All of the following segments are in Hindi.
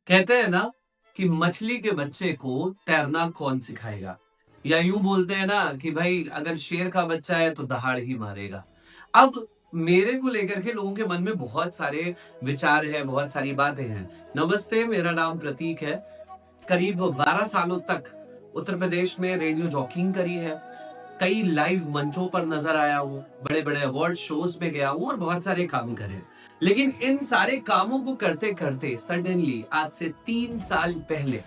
कहते हैं ना कि मछली के बच्चे को तैरना कौन सिखाएगा। या यूं बोलते हैं ना कि भाई अगर शेर का बच्चा है तो दहाड़ ही मारेगा। अब मेरे को लेकर के लोगों के मन में बहुत सारे विचार है, बहुत सारी बातें हैं। नमस्ते, मेरा नाम प्रतीक है। करीब 12 सालों तक उत्तर प्रदेश में रेडियो जॉकिंग करी है। कई लाइव मंचों पर नजर आया हूँ, बड़े बड़े अवार्ड शोज में गया हूँ और बहुत सारे काम करे। लेकिन इन सारे कामों को करते करते सडनली आज से 3 साल पहले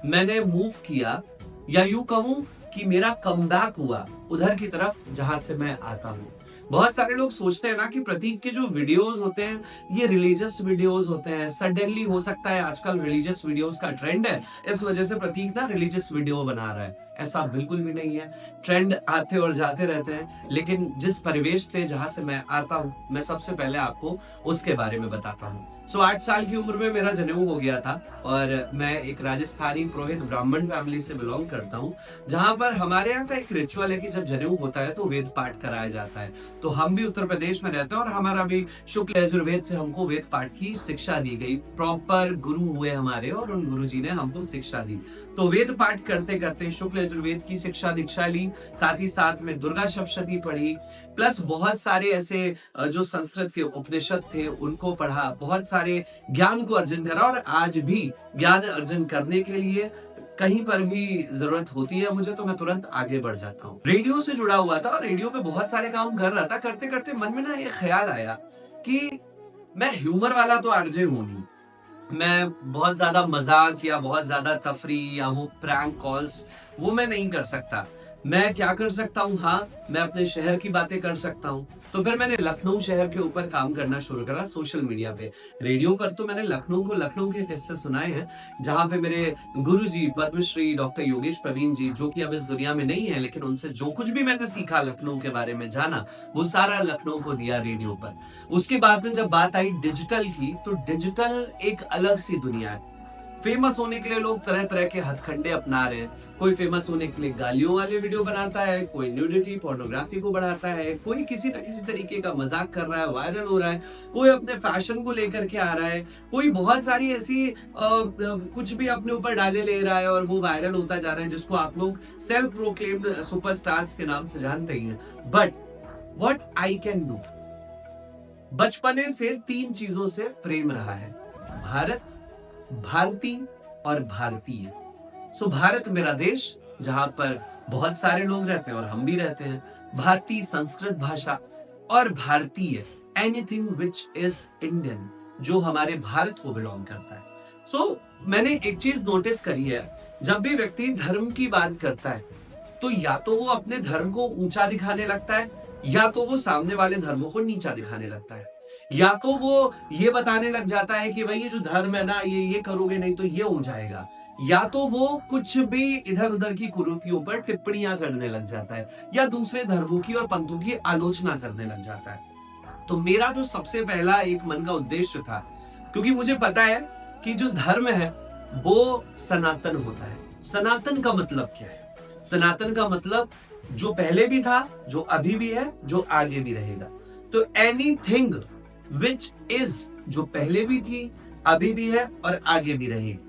मैंने मूव किया, या यूं कहूं कि मेरा कमबैक हुआ उधर की तरफ जहां से मैं आता हूँ। बहुत सारे लोग सोचते हैं ना कि प्रतीक के जो वीडियोस होते हैं ये रिलीजियस वीडियोस होते हैं। सडनली हो सकता है आजकल रिलीजियस वीडियोस का ट्रेंड है, इस वजह से प्रतीक ना रिलीजियस वीडियो बना रहा है। ऐसा बिल्कुल भी नहीं है। ट्रेंड आते और जाते रहते हैं, लेकिन जिस परिवेश से जहां से मैं आता हूं, मैं सबसे पहले आपको उसके बारे में बताता हूं। 8 साल की उम्र में मेरा जनेऊ हो गया था और मैं एक राजस्थानी पुरोहित ब्राह्मण फैमिली से बिलोंग करता हूं, जहां पर हमारे यहाँ का एक रिचुअल है कि जब जनेऊ होता है तो वेद पाठ कराया जाता है। तो हम भी उत्तर प्रदेश में रहते हैं और हमारा भी शुक्ल यजुर्वेद से हमको वेद पाठ की शिक्षा दी गई। प्रॉपर गुरु हुए हमारे और उन गुरु जी ने हमको शिक्षा दी। तो वेद पाठ करते करते शुक्ल यजुर्वेद की शिक्षा दीक्षा ली, साथ ही साथ में दुर्गा सप्तशती पढ़ी, प्लस बहुत सारे ऐसे जो संस्कृत के उपनिषद थे उनको पढ़ा, बहुत सारे ज्ञान को अर्जन करा। और आज भी ज्ञान अर्जन करने के लिए कहीं पर भी जरूरत होती है मुझे, तो मैं तुरंत आगे बढ़ जाता हूँ। रेडियो से जुड़ा हुआ था और रेडियो पे बहुत सारे काम कर रहा था। करते करते मन में ना ये ख्याल आया कि मैं ह्यूमर वाला तो आरजे हूं नहीं, मैं बहुत ज्यादा मजाक या बहुत ज्यादा तफरी या वो प्रैंक कॉल्स वो मैं नहीं कर सकता। मैं क्या कर सकता हूँ, हाँ, मैं अपने शहर की बातें कर सकता हूँ। तो फिर मैंने लखनऊ शहर के ऊपर काम करना शुरू करा सोशल मीडिया पे। रेडियो पर तो मैंने लखनऊ के किस्से सुनाए हैं, जहां पे मेरे गुरुजी पद्मश्री डॉक्टर योगेश प्रवीण जी, जो कि अब इस दुनिया में नहीं है, लेकिन उनसे जो कुछ भी मैंने सीखा, लखनऊ के बारे में जाना, वो सारा लखनऊ को दिया रेडियो पर। उसके बाद में जब बात आई डिजिटल की, तो डिजिटल एक अलग सी दुनिया है। फेमस होने के लिए लोग तरह तरह के हथकंडे अपना रहे हैं। कोई फेमस होने के लिए गालियों वाले वीडियो बनाता है, कोई न्यूडिटी पोर्नोग्राफी को बढ़ाता है, कोई किसी न किसी तरीके का मजाक कर रहा है, वायरल हो रहा है, कोई अपने फैशन को लेकर के आ रहा है, कोई बहुत सारी ऐसी कुछ भी अपने ऊपर डाले ले रहा है और वो वायरल होता जा रहा है, जिसको आप लोग सेल्फ प्रोक्लेम्ड सुपरस्टार्स के नाम से जानते ही हैं। But what I can do, बचपने से 3 चीजों से प्रेम रहा है: भारत, भारती और भारतीय। भारत मेरा देश, जहां पर बहुत सारे लोग रहते हैं और हम भी रहते हैं। भारतीय संस्कृत भाषा और भारतीय एनीथिंग विच इज इंडियन, जो हमारे भारत को बिलोंग करता है। मैंने एक चीज नोटिस करी है, जब भी व्यक्ति धर्म की बात करता है तो या तो वो अपने धर्म को ऊंचा दिखाने लगता है, या तो वो सामने वाले धर्मों को नीचा दिखाने लगता है, या तो वो ये बताने लग जाता है कि भाई ये जो धर्म है ना, ये करोगे नहीं तो ये हो जाएगा, या तो वो कुछ भी इधर उधर की कुरीतियों पर टिप्पणियां करने लग जाता है, या दूसरे धर्मों की और पंथों की आलोचना करने लग जाता है। तो मेरा जो सबसे पहला एक मन का उद्देश्य था, क्योंकि मुझे पता है कि जो धर्म है वो सनातन होता है। सनातन का मतलब क्या है? सनातन का मतलब जो पहले भी था, जो अभी भी है, जो आगे भी रहेगा। तो एनीथिंग विच इज, जो पहले भी थी, अभी भी है और आगे भी रहेगी।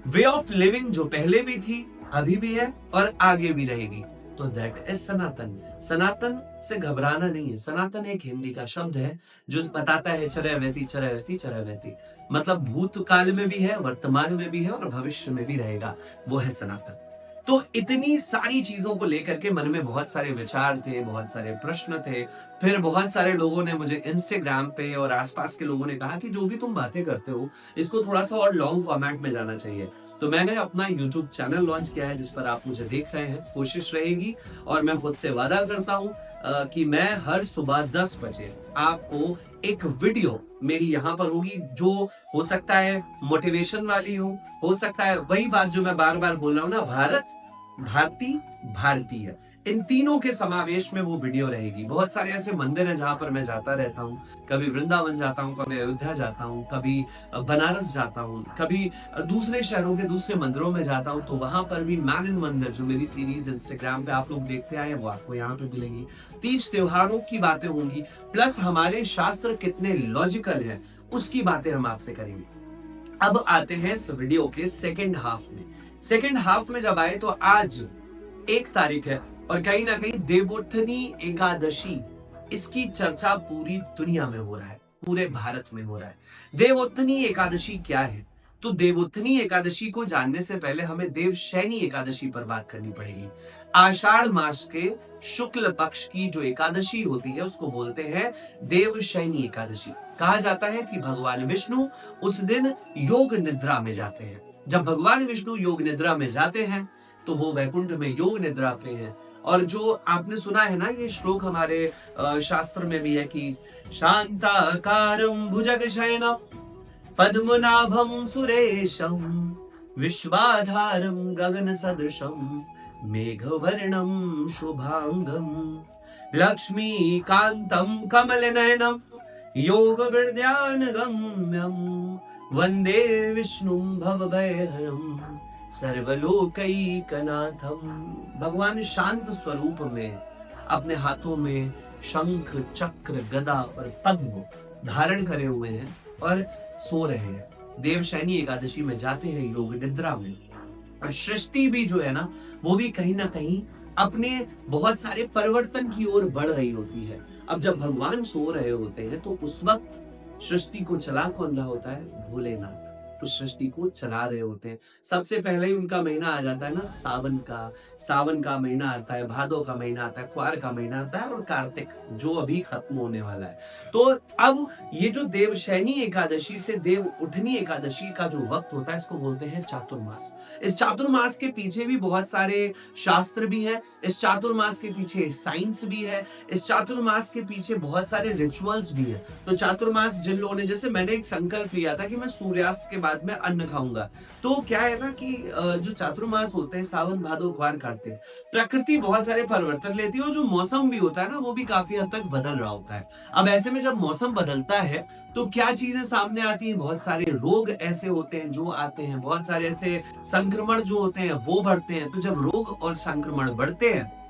वे ऑफ लिविंग, जो पहले भी थी, अभी भी है और आगे भी रहेगी, तो दैट इज सनातन। सनातन से घबराना नहीं है। सनातन एक हिंदी का शब्द है जो बताता है चरैवेति चरैवेति चरैवेति, मतलब भूतकाल में भी है, वर्तमान में भी है और भविष्य में भी रहेगा, वो है सनातन। तो इतनी सारी चीजों को लेकर के मन में बहुत सारे विचार थे, बहुत सारे प्रश्न थे। फिर बहुत सारे लोगों ने मुझे इंस्टाग्राम पे और आसपास के लोगों ने कहा कि जो भी तुम बातें करते हो, इसको थोड़ा सा और लॉन्ग फॉर्मेट में जाना चाहिए। तो मैंने अपना YouTube चैनल लॉन्च किया है, जिस पर आप मुझे देख रहे हैं। कोशिश रहेगी और मैं खुद से वादा करता हूं कि मैं हर सुबह 10 बजे आपको एक वीडियो मेरी यहाँ पर होगी, जो हो सकता है मोटिवेशन वाली हो सकता है वही बात जो मैं बार बार बोल रहा हूँ ना, भारत, भारती, भारतीय, इन तीनों के समावेश में वो वीडियो रहेगी। बहुत सारे ऐसे मंदिर हैं जहां पर मैं जाता रहता हूँ। कभी वृंदावन जाता हूँ, कभी अयोध्या जाता हूँ, कभी बनारस जाता हूँ, कभी दूसरे शहरों के दूसरे मंदिरों में जाता हूँ। तो वहां पर भी मैन इन मंदिर, जो मेरी सीरीज इंस्टाग्राम पे आप लोग देखते आए, वो आपको यहाँ पे मिलेगी। तीज त्योहारों की बातें होंगी, प्लस हमारे शास्त्र कितने लॉजिकल है उसकी बातें हम आपसे करेंगे। अब आते हैं इस वीडियो के सेकंड हाफ में। सेकंड हाफ में जब आए तो आज 1 तारीख है और कहीं ना कहीं देवोत्थनी एकादशी, इसकी चर्चा पूरी दुनिया में हो रहा है, पूरे भारत में हो रहा है। देवोत्थनी एकादशी क्या है? तो देवोत्थनी एकादशी को जानने से पहले हमें देवशयनी एकादशी पर बात करनी पड़ेगी। आषाढ़ मास के शुक्ल पक्ष की जो एकादशी होती है उसको बोलते हैं देवशयनी एकादशी। कहा जाता है कि भगवान विष्णु उस दिन योग निद्रा में जाते हैं। जब भगवान विष्णु योग निद्रा में जाते हैं तो वो वैकुंठ में योग निद्रा पे हैं। और जो आपने सुना है ना, ये श्लोक हमारे शास्त्र में भी है कि शांताकारं भुजगशयनं पद्मनाभं सुरेशं विश्वाधारं गगन सदृशं मेघवर्णं शुभांगं लक्ष्मीकान्तं कमलनयनं योगवृद्यानगम्यं वंदे विष्णुं भवभयहरं सर्वलोकैकनाथम। भगवान शांत स्वरूप में अपने हाथों में शंख, चक्र, गदा और पद्म धारण करे हुए हैं और सो रहे हैं। देवशयनी एकादशी में जाते हैं योग निद्रा में। और सृष्टि भी जो है ना, वो भी कहीं ना कहीं अपने बहुत सारे परिवर्तन की ओर बढ़ रही होती है। अब जब भगवान सो रहे होते हैं तो उस वक्त सृष्टि को चला कौन रहा होता है? भोलेनाथ उस सृष्टि को चला रहे होते हैं। सबसे पहले ही उनका महीना आ जाता है ना, सावन का महीना आता है, भादो का महीना आता है, क्वार का महीना आता है और कार्तिक जो अभी खत्म होने वाला है। तो अब ये जो देवशयनी एकादशी से देव उठनी एकादशी का जो वक्त होता है, इसको बोलते हैं चातुर्मास। इस चातुर्मास के पीछे भी बहुत सारे शास्त्र भी हैं, इस चातुर्मास के पीछे साइंस भी है, इस चातुर्मास के पीछे बहुत सारे रिचुअल्स भी है। तो चातुर्मास जिन लोगों ने, जैसे मैंने एक संकल्प लिया था कि मैं सूर्यास्त के बाद में अन्न खाऊंगा, तो क्या है ना कि जो चातुर्मास होते हैं, सावन, भादो, क्वार, कार्तिक, प्रकृति बहुत सारे परिवर्तन लेती है और जो मौसम भी होता है ना, वो भी काफी हद तक बदल रहा होता है। अब ऐसे में जब मौसम बदलता है तो क्या चीजें सामने आती हैं? बहुत सारे रोग ऐसे होते हैं जो आते हैं, बहुत सारे ऐसे संक्रमण जो होते हैं वो बढ़ते हैं। तो जब रोग और संक्रमण बढ़ते हैं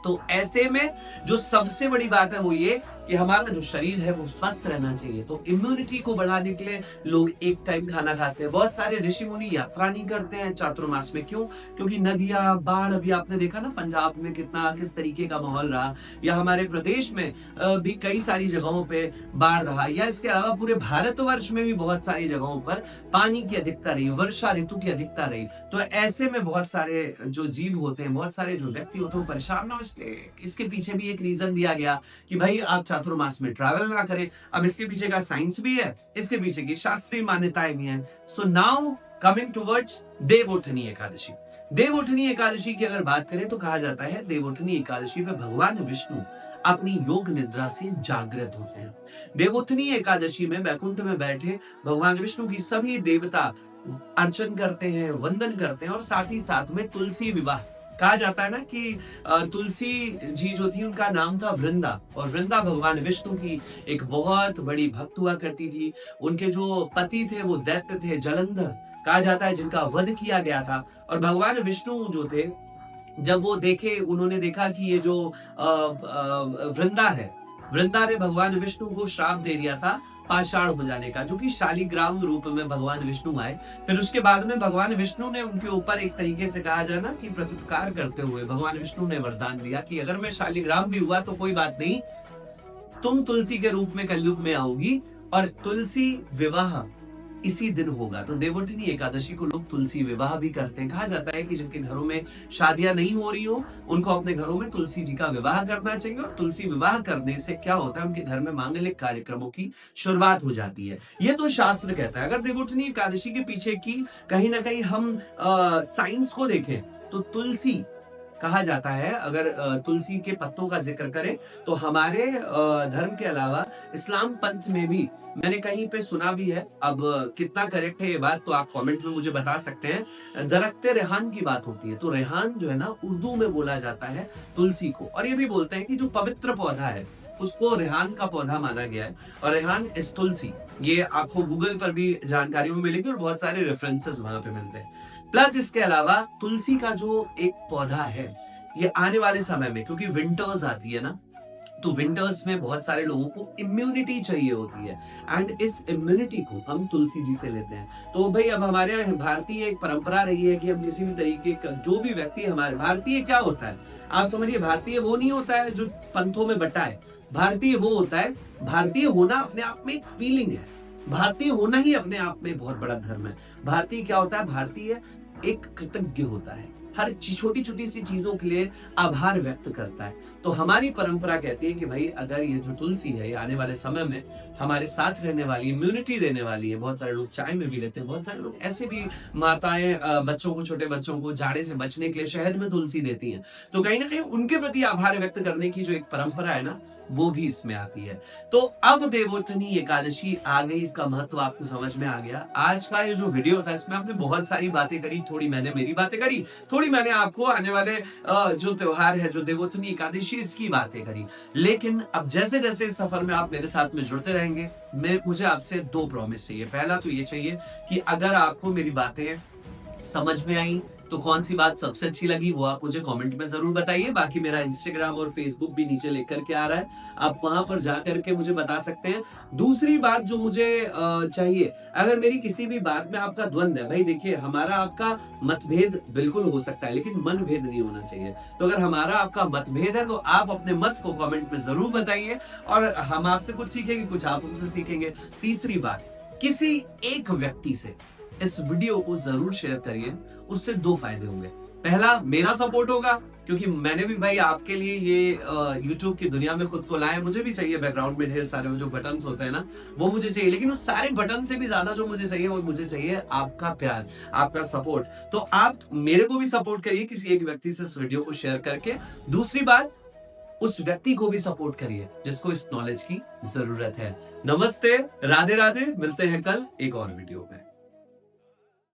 तो ऐसे में जो सबसे बड़ी बात है वो ये कि हमारा जो शरीर है वो स्वस्थ रहना चाहिए। तो इम्यूनिटी को बढ़ाने के लिए लोग एक टाइम खाना खाते हैं। बहुत सारे ऋषि मुनि यात्रा नहीं करते हैं चातुर्मास में। क्यों? क्योंकि नदियां, बाढ़, अभी आपने देखा ना पंजाब में किस तरीके का माहौल रहा, या हमारे प्रदेश में भी कई सारी जगहों पे बाढ़ रहा, या इसके अलावा पूरे भारतवर्ष में भी बहुत सारी जगहों पर पानी की अधिकता रही, वर्षा ऋतु की अधिकता रही। तो ऐसे में बहुत सारे जो जीव होते हैं, बहुत सारे जो व्यक्ति होते हैं वो परेशान ना हो। इसके पीछे भी एक रीजन दिया गया कि भाई आप चातुर्मास में ट्रैवल ना करें। अब इसके पीछे का साइंस भी है, इसके पीछे की शास्त्रीय मान्यताएं भी हैं। So now coming towards Devotthani Ekadashi. Devotthani Ekadashi की अगर बात करें तो कहा जाता है देवोत्थनी एकादशी पे भगवान विष्णु अपनी योग निद्रा से जागृत होते हैं। देवोत्थनी एकादशी में वैकुंठ में बैठे भगवान विष्णु की सभी देवता अर्चन करते हैं, वंदन करते हैं और साथ ही साथ में तुलसी विवाह। कहा जाता है ना कि तुलसी जी जो थी उनका नाम था वृंदा, और वृंदा भगवान विष्णु की एक बहुत बड़ी भक्त हुआ करती थी। उनके जो पति थे वो दैत्य थे, जलंधर कहा जाता है, जिनका वध किया गया था। और भगवान विष्णु जो थे, जब वो उन्होंने देखा कि ये जो वृंदा है, वृंदा ने भगवान विष्णु को श्राप दे दिया था पाषाण हो जाने का, जो कि शालिग्राम रूप में भगवान विष्णु आए। फिर उसके बाद में भगवान विष्णु ने उनके ऊपर एक तरीके से कहा जाए ना कि प्रत्युपकार करते हुए भगवान विष्णु ने वरदान दिया कि अगर मैं शालिग्राम भी हुआ तो कोई बात नहीं, तुम तुलसी के रूप में कलयुग में आओगी और तुलसी विवाह इसी दिन होगा। तो देवोत्थनी एकादशी को लोग तुलसी विवाह भी करते हैं। कहा जाता है कि जिनके घरों में शादियां नहीं हो रही हो उनको अपने घरों में तुलसी जी का विवाह करना चाहिए, और तुलसी विवाह करने से क्या होता है, उनके घर में मांगलिक कार्यक्रमों की शुरुआत हो जाती है। ये तो शास्त्र कहता है। अगर देवोत्थनी एकादशी के पीछे की कहीं ना कहीं हम साइंस को देखें तो तुलसी कहा जाता है, अगर तुलसी के पत्तों का जिक्र करें तो हमारे धर्म के अलावा इस्लाम पंथ में भी मैंने कहीं पे सुना भी है। अब कितना करेक्ट है ये बात तो आप कमेंट में मुझे बता सकते हैं। दरख्ते रेहान की बात होती है, तो रेहान जो है ना उर्दू में बोला जाता है तुलसी को, और ये भी बोलते हैं कि जो पवित्र पौधा है उसको रेहान का पौधा माना गया है, और रेहान इस तुलसी, ये आपको गूगल पर भी जानकारी में मिलेगी और बहुत सारे रेफरेंसेस वहां पे मिलते हैं। प्लस इसके अलावा तुलसी का जो एक पौधा है, ये आने वाले समय में, क्योंकि विंटर्स आती है ना, तो विंटर्स में बहुत सारे लोगों को इम्यूनिटी चाहिए होती है एंड इस इम्यूनिटी को हम तुलसी जी से लेते हैं। तो भाई अब हमारे यहाँ भारतीय एक परंपरा रही है कि हम किसी भी तरीके का जो भी व्यक्ति हमारे भारतीय क्या होता है, आप समझिए भारतीय वो नहीं होता है जो पंथों में बटा है। भारतीय वो होता है, भारतीय होना अपने आप में एक फीलिंग है। भारतीय होना ही अपने आप में बहुत बड़ा धर्म है। भारतीय क्या होता है, भारतीय एक कृतज्ञ होता है, हर छोटी छोटी सी चीजों के लिए आभार व्यक्त करता है। तो हमारी परंपरा कहती है कि भाई अगर ये जो तुलसी है ये आने वाले समय में हमारे साथ रहने वाली, इम्यूनिटी देने वाली है। बहुत सारे लोग चाय में भी लेते हैं, बहुत सारे लोग ऐसे भी माताएं बच्चों को, छोटे बच्चों को जाड़े से बचने के लिए शहद में तुलसी देती हैं। तो कहीं ना कहीं उनके प्रति आभार व्यक्त करने की जो एक परंपरा है ना, वो भी इसमें आती है। तो अब देवोत्थनी एकादशी आ गई, इसका महत्व आपको समझ में आ गया। आज का ये जो वीडियो था इसमें आपने बहुत सारी बातें करी, थोड़ी मैंने मेरी बातें करी, थोड़ी मैंने आपको आने वाले जो त्योहार है, जो देवोत्थनी एकादशी, इसकी बातें करी। लेकिन अब जैसे जैसे इस सफर में आप मेरे साथ में जुड़ते रहेंगे, मुझे आपसे 2 प्रॉमिस चाहिए। पहला तो ये चाहिए कि अगर आपको मेरी बातें समझ में आई तो कौन सी बात सबसे अच्छी लगी वो आप मुझे कमेंट में जरूर बताइए। बाकी मेरा इंस्टाग्राम और फेसबुक भी नीचे लिख करके आ रहा है, आप वहां पर जा करके मुझे बता सकते हैं। दूसरी बात जो मुझे चाहिए, अगर मेरी किसी भी बात में आपका द्वंद है, भाई देखिए हमारा आपका मतभेद बिल्कुल हो सकता है लेकिन मनभेद नहीं होना चाहिए। तो अगर हमारा आपका मतभेद है तो आप अपने मत को कमेंट में जरूर बताइए और हम आपसे कुछ सीखेंगे, कुछ आप हमसे सीखेंगे। तीसरी बात, किसी एक व्यक्ति से इस वीडियो को जरूर शेयर करिए, उससे 2 फायदे होंगे। पहला, मेरा सपोर्ट होगा क्योंकि मैंने भी भाई आपके लिए ये YouTube की दुनिया में खुद को लाया। मुझे भी चाहिए बैकग्राउंड में ढेर सारे जो बटन्स होते हैं ना, वो मुझे चाहिए, लेकिन उस सारे बटन से भी ज्यादा जो मुझे चाहिए वो मुझे चाहिए आपका प्यार, आपका सपोर्ट। तो आप मेरे को भी सपोर्ट करिए किसी एक व्यक्ति से इस वीडियो को शेयर करके। दूसरी बात, उस व्यक्ति को भी सपोर्ट करिए जिसको इस नॉलेज की जरूरत है। नमस्ते, राधे राधे, मिलते हैं कल एक और वीडियो में।